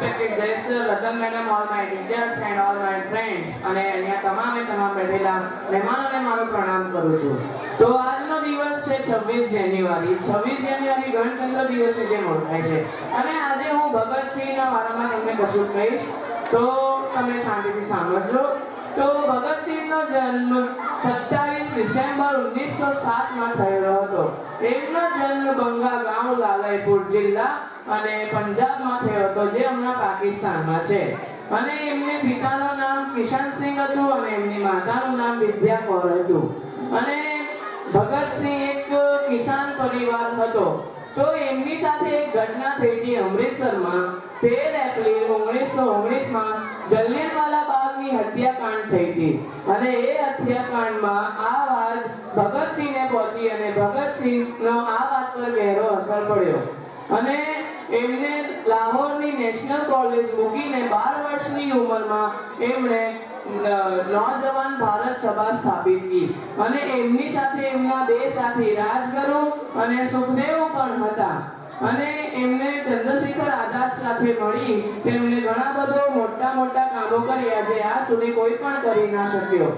respected guests, Ratan madam, all my teachers and all my friends, અને અહીંયા તમામ બેઠેલા મહેમાનોને મારો પ્રણામ કરું છું. તો આજનો દિવસ છે 26 જાન્યુઆરી. 26 જાન્યુઆરી ગણતંત્ર દિવસની જેમ ઓળખાય છે. અને આજે હું ભગતસિંહના વારામાં તમને કશું કહીશ, તો તમે શાંતિથી સાંભળજો. તો ભગતસિંહનો જન્મ 27 ડિસેમ્બર 1907 માં થયેલો હતો. એમનો જન્મ બંગા ગાંવ લાલયપુર જિલ્લા અને પંજાબમાં થયો હતો, જે હમણાં પાકિસ્તાનમાં છે. અને એમને પિતાનું નામ કિશનસિંહ હતું અને એમની માતાનું નામ વિદ્યા કૌર હતું. અને ભગતસિંહ એક કિસાન પરિવાર હતો. તો એમની સાથે એક ઘટના થઈ હતી અમૃતસરમાં. 13 એપ્રિલ 1919 માં જલિયાંવાલા બાગની હત્યાકાંડ થઈ હતી. અને એ હત્યાકાંડમાં આ વાત ભગતસિંહને પહોંચી અને ભગતસિંહનો આ વાત પર ગહેરો અસર પડ્યો. અને એમને લાહોરની નેશનલ કોલેજ મૂકીને 12 વર્ષની ઉંમરમાં એમણે નौजवान ભારત સભા સ્થાપિત કરી. અને એમની સાથે એમના બે સાથી રાજગુરુ અને સુખદેવ પણ હતા. અને એમને ચંદ્રશેખર આઝાદ સાથે મળી તેમને ઘણા બધા મોટા કામો કર્યા, જે આજ સુધી કોઈ પણ કરી ના શક્યો.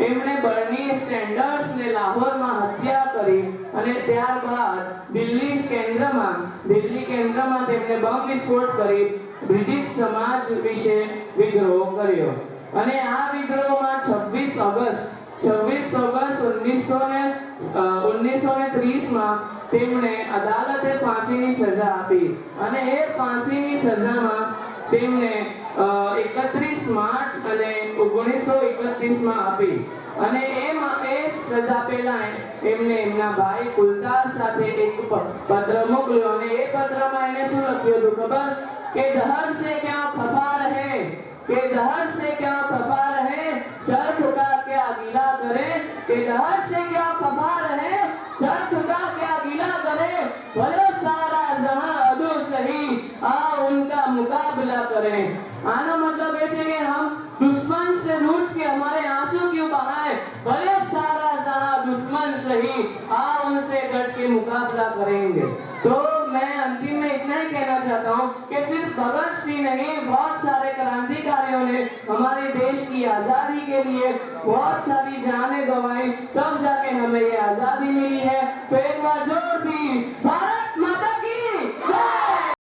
એમણે બર્ની સેન્ડર્સ ને લાહોરમાં હત્યા કરી અને ત્યારબાદ દિલ્હી કેન્દ્રમાં તેમને બોમ્બ વિસ્ફોટ કરી બ્રિટિશ સમાજ વિશે વિદ્રોહ કર્યો. અને આ વિદ્રોહમાં 26 ઓગસ્ટ 1930 માં તેમને અદાલતે ફાંસીની સજા આપી. અને એ ફાંસીની સજામાં તેમને 31 માર્ચ અને 1931 માં આપી. અને એ સજા પહેલા એમને એમના ભાઈ કુલતાર સાથે એક પત્ર મોકલ્યો. અને એ પત્રમાં એને શું લખ્યું હતું ખબર? કે દહર સે ક્યાં ખફા રહે, કે દહર સે ક્યાં ખફા રહે, ચરખ का क्या गीला करे, કે દહર સે ક્યાં ખફા રહે, ચરખ का क्या गीला करे, भले सारा जहां अदो सही, आ उनका मुकाबला करे. आना मतलब ये है कि हम दुश्मन से लूट के हमारे आंसू क्यों बहाए, भले सारा जहां दुश्मन सही, आ उनसे डट के मुकाबला करेंगे. तो मैं अंतिम में इतना ही कहना चाहता हूँ कि सिर्फ भगत सिंह नहीं, बहुत सारे क्रांतिकारियों ने हमारे देश की आजादी के लिए बहुत सारी जानें गंवाई, तब जाके हमें ये आजादी मिली है. तो एक बार जोर दी भारत